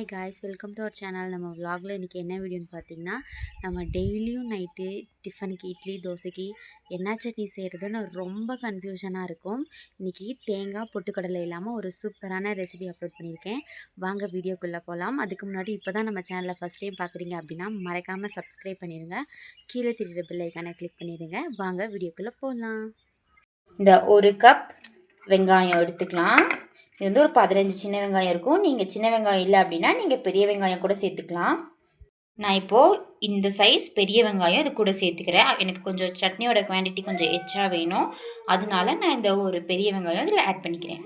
Hi guys, welcome to our channel. நம்ம விலாகில் இன்றைக்கி என்ன வீடியோன்னு பார்த்தீங்கன்னா, நம்ம டெய்லியும் நைட்டு டிஃபனுக்கு இட்லி தோசைக்கு என்ன சட்னி செய்கிறதுன்னு ரொம்ப கன்ஃபியூஷனாக இருக்கும். இன்றைக்கி தேங்காய் பொட்டுக்கடலை இல்லாமல் ஒரு சூப்பரான ரெசிபி அப்லோட் பண்ணியிருக்கேன். வாங்க வீடியோக்குள்ளே போகலாம். அதுக்கு முன்னாடி இப்போ தான் நம்ம சேனலை ஃபஸ்ட் டைம் பார்க்குறீங்க அப்படின்னா மறக்காமல் சப்ஸ்கிரைப் பண்ணிடுங்க. கீழே தெரியுற பெல் ஐக்கானை கிளிக் பண்ணிடுங்க. வாங்க வீடியோக்குள்ளே போகலாம். இந்த ஒரு கப் வெங்காயம் எடுத்துக்கலாம். இது வந்து ஒரு 15 சின்ன வெங்காயம் இருக்கும். நீங்கள் சின்ன வெங்காயம் இல்லை அப்படின்னா நீங்கள் பெரிய வெங்காயம் கூட சேர்த்துக்கலாம். நான் இப்போது இந்த சைஸ் பெரிய வெங்காயம் இது கூட சேர்த்துக்கிறேன். எனக்கு கொஞ்சம் சட்னியோட குவான்டிட்டி கொஞ்சம் எச்சா வேணும். அதனால நான் இந்த ஒரு பெரிய வெங்காயம் இதில் ஆட் பண்ணிக்கிறேன்.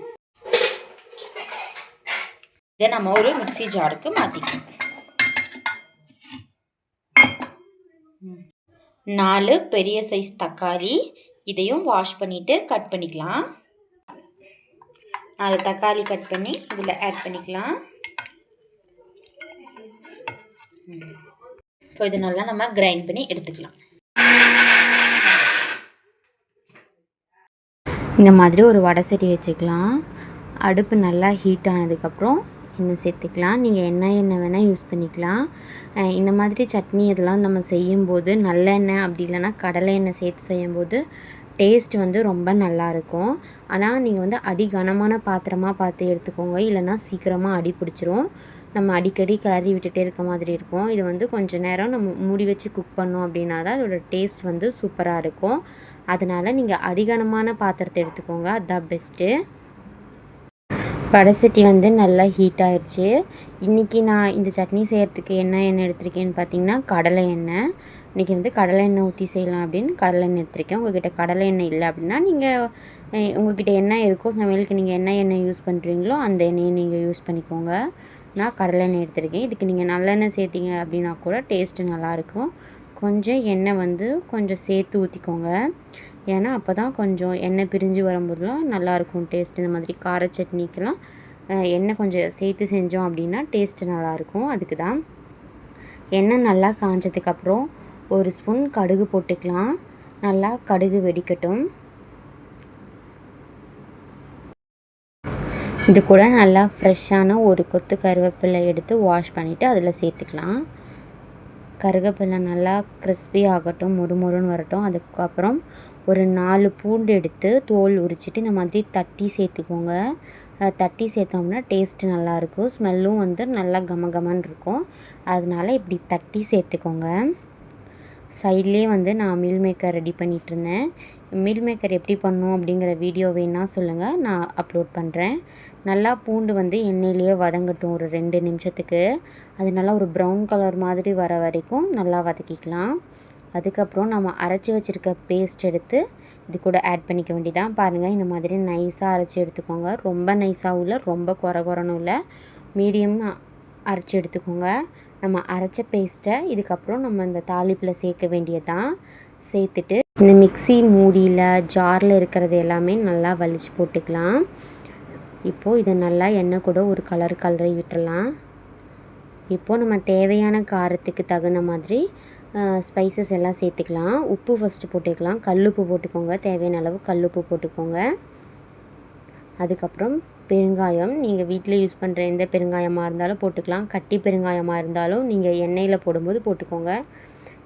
இதை நம்ம ஒரு மிக்ஸி ஜாருக்கு மாற்றிக்கலாம். 4 பெரிய சைஸ் தக்காளி, இதையும் வாஷ் பண்ணிவிட்டு கட் பண்ணிக்கலாம். 4 தக்காளி கட் பண்ணி இதில் ஆட் பண்ணிக்கலாம். இப்போ இது நல்லா நம்ம கிரைண்ட் பண்ணி எடுத்துக்கலாம். இந்த மாதிரி ஒரு வடை சட்டி வச்சுக்கலாம். அடுப்பு நல்லா ஹீட் ஆனதுக்கப்புறம் எண்ணெய் சேர்த்துக்கலாம். நீங்கள் எண்ணெய் வேணால் யூஸ் பண்ணிக்கலாம். இந்த மாதிரி சட்னி இதெல்லாம் நம்ம செய்யும்போது நல்லெண்ணெய் அப்படி இல்லைன்னா கடலை எண்ணெய் சேர்த்து செய்யும்போது டேஸ்ட் வந்து ரொம்ப நல்லாயிருக்கும். ஆனால் நீங்கள் வந்து அடி கனமான பாத்திரமாக பார்த்து எடுத்துக்கோங்க, இல்லைனா சீக்கிரமாக அடி பிடிச்சிரும். நம்ம அடிக்கடி கிளறி விட்டுட்டே இருக்க மாதிரி இருக்கும். இது வந்து கொஞ்சம் நேரம் நம்ம மூடி வச்சு குக் பண்ணோம் அப்படின்னா தான் அதோடய டேஸ்ட் வந்து சூப்பராக இருக்கும். அதனால் நீங்கள் அடிகனமான பாத்திரத்தை எடுத்துக்கோங்க, அதுதான் பெஸ்ட்டு. வடை சட்டி வந்து நல்லா ஹீட் ஆயிடுச்சு. இன்றைக்கி நான் இந்த சட்னி செய்கிறதுக்கு என்ன எண்ணெய் எடுத்திருக்கேன்னு பார்த்தீங்கன்னா கடலை எண்ணெய். இன்றைக்கி வந்து கடலை எண்ணெய் ஊற்றி செய்யலாம் அப்படின்னு கடலை எண்ணெய் எடுத்திருக்கேன். உங்கள்கிட்ட கடலை எண்ணெய் இல்லை அப்படின்னா நீங்கள் உங்கள்கிட்ட என்ன இருக்கோ சமையலுக்கு நீங்கள் என்ன எண்ணெய் யூஸ் பண்ணுறீங்களோ அந்த எண்ணெயை நீங்கள் யூஸ் பண்ணிக்கோங்க. நான் கடலை எண்ணெய் எடுத்திருக்கேன். இதுக்கு நீங்கள் நல்லெண்ணெய் சேர்த்திங்க அப்படின்னா கூட டேஸ்ட்டு நல்லாயிருக்கும். கொஞ்சம் எண்ணெய் வந்து கொஞ்சம் சேர்த்து ஊற்றிக்கோங்க. ஏன்னா அப்போ தான் கொஞ்சம் எண்ணெய் பிரிஞ்சு வரும்போதெல்லாம் நல்லாயிருக்கும் டேஸ்ட். இந்த மாதிரி கார சட்னிக்கெலாம் எண்ணெய் கொஞ்சம் சேர்த்து செஞ்சோம் அப்படின்னா டேஸ்ட்டு நல்லாயிருக்கும். அதுக்கு தான் எண்ணெய் நல்லா காஞ்சதுக்கப்புறம் ஒரு ஸ்பூன் கடுகு போட்டுக்கலாம். நல்லா கடுகு வெடிக்கட்டும். இது கூட நல்லா ஃப்ரெஷ்ஷான ஒரு கொத்து கருவேப்பிலை எடுத்து வாஷ் பண்ணிவிட்டு அதில் சேர்த்துக்கலாம். கருவேப்பிலை நல்லா கிறிஸ்பி ஆகட்டும், மொறுமொறுன்னு வரட்டும். அதுக்கப்புறம் ஒரு 4 பூண்டு எடுத்து தோல் உரிச்சிட்டு இந்த மாதிரி தட்டி சேர்த்துக்கோங்க. தட்டி சேர்த்தோம்னா டேஸ்ட்டு நல்லாயிருக்கும். ஸ்மெல்லும் வந்து நல்லா கமகமன்னு இருக்கும். அதனால் இப்படி தட்டி சேர்த்துக்கோங்க. சைட்லேயே வந்து நான் மீல் மேக்கர் ரெடி பண்ணிகிட்ருந்தேன். மீல் மேக்கர் எப்படி பண்ணணும் அப்படிங்கிற வீடியோ வேணால் சொல்லுங்கள், நான் அப்லோட் பண்ணுறேன். நல்லா பூண்டு வந்து எண்ணெயிலேயே வதங்கட்டும் ஒரு 2 நிமிஷத்துக்கு. அது நல்லா ஒரு ப்ரௌன் கலர் மாதிரி வர வரைக்கும் நல்லா வதக்கிக்கலாம். அதுக்கப்புறம் நம்ம அரைச்சி வச்சுருக்க பேஸ்ட் எடுத்து இது கூட ஆட் பண்ணிக்க வேண்டியதான். பாருங்கள், இந்த மாதிரி நைஸாக அரைச்சி எடுத்துக்கோங்க. ரொம்ப நைஸாகவும் இல்லை, ரொம்ப குறனும் இல்லை, மீடியமாக அரைச்சி எடுத்துக்கோங்க. நம்ம அரைச்ச பேஸ்ட்டை இதுக்கப்புறம் நம்ம இந்த தாளிப்பில் சேர்க்க வேண்டியதான். சேர்த்துட்டு இந்த மிக்ஸி மூடியில் ஜாரில் இருக்கிறது எல்லாமே நல்லா வலிச்சு போட்டுக்கலாம். இப்போது இதை நல்லா எண்ணெய் கூட ஒரு கலரி விட்டுடலாம். இப்போது நம்ம தேவையான காரத்துக்கு தகுந்த மாதிரி ஸ்பைசஸ் எல்லாம் சேர்த்துக்கலாம். உப்பு ஃபஸ்ட்டு போட்டுக்கலாம். கல்லுப்பு போட்டுக்கோங்க, தேவையான அளவு கல்லுப்பு போட்டுக்கோங்க. அதுக்கப்புறம் பெருங்காயம், நீங்கள் வீட்டில் யூஸ் பண்ணுற எந்த பெருங்காயமாக இருந்தாலும் போட்டுக்கலாம். கட்டி பெருங்காயமாக இருந்தாலும் நீங்கள் எண்ணெயில் போடும்போது போட்டுக்கோங்க.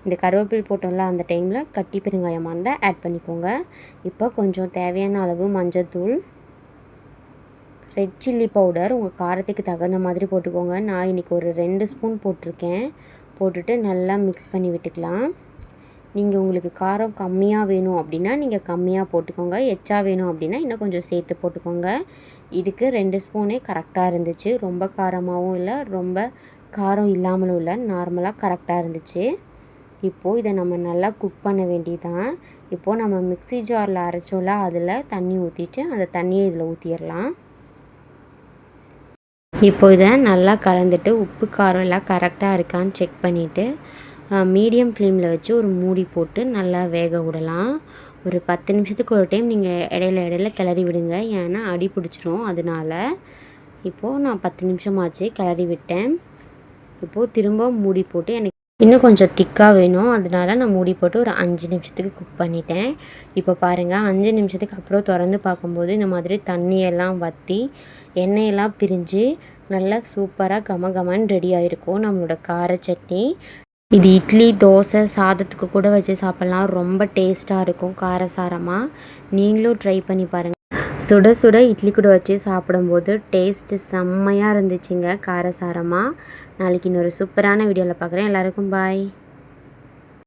இந்த கருவேப்பிலை போட்டோம்ல அந்த டைமில் கட்டி பெருங்காயமாக இருந்தால் ஆட் பண்ணிக்கோங்க. இப்போ கொஞ்சம் தேவையான அளவு மஞ்சள்தூள், ரெட் சில்லி பவுடர் உங்கள் காரத்துக்கு தகுந்த மாதிரி போட்டுக்கோங்க. நான் இன்றைக்கி ஒரு 2 ஸ்பூன் போட்டிருக்கேன். போட்டுட்டு நல்லா மிக்ஸ் பண்ணி விட்டுக்கலாம். நீங்கள் உங்களுக்கு காரம் கம்மியாக வேணும் அப்படின்னா நீங்கள் கம்மியாக போட்டுக்கோங்க. எச்சா வேணும் அப்படின்னா இன்னும் கொஞ்சம் சேர்த்து போட்டுக்கோங்க. இதுக்கு 2 ஸ்பூனே கரெக்டாக இருந்துச்சு. ரொம்ப காரமாகவும் இல்லை, ரொம்ப காரம் இல்லாமலும் இல்லை, நார்மலாக கரெக்டாக இருந்துச்சு. இப்போது இதை நம்ம நல்லா குக் பண்ண வேண்டியதான். இப்போது நம்ம மிக்ஸி ஜாரில் அரைச்சோல அதில் தண்ணி ஊற்றிட்டு அந்த தண்ணியை இதில் ஊற்றிடலாம். இப்போ இதை நல்லா கலந்துட்டு உப்பு காரம் எல்லாம் கரெக்டாக இருக்கான்னு செக் பண்ணிவிட்டு மீடியம் ஃப்ளேமில் வச்சு ஒரு மூடி போட்டு நல்லா வேக விடலாம். ஒரு 10 நிமிஷத்துக்கு ஒரு டைம் நீங்கள் இடையில கிளறி விடுங்க, ஏன்னா அடி பிடிச்சிரும். அதனால் இப்போது நான் 10 நிமிஷம் ஆச்சு கிளறி விட்டேன். இப்போது திரும்ப மூடி போட்டு எனக்கு இன்னும் கொஞ்சம் திக்காக வேணும், அதனால நான் மூடி போட்டு ஒரு 5 நிமிஷத்துக்கு குக் பண்ணிட்டேன். இப்போ பாருங்கள் 5 நிமிஷத்துக்கு அப்புறம் திறந்து பார்க்கும்போது இந்த மாதிரி தண்ணியெல்லாம் வற்றி எண்ணெயெல்லாம் பிரிஞ்சு நல்லா சூப்பராக கமகமன்னு ரெடி ஆகிருக்கும் நம்மளோட கார சட்னி. இது இட்லி, தோசை, சாதத்துக்கு கூட வச்சு சாப்பிட்லாம். ரொம்ப டேஸ்ட்டாக இருக்கும் காரசாரமாக. நீங்களும் ட்ரை பண்ணி பாருங்கள். சுட சுட இட்லி கூட வச்சு சாப்பிடும்போது டேஸ்ட்டு செம்மையாக இருந்துச்சுங்க காரசாரமாக. நாளைக்கு இன்னொரு சூப்பரான வீடியோவில் பார்க்குறேன். எல்லாருக்கும் பாய்.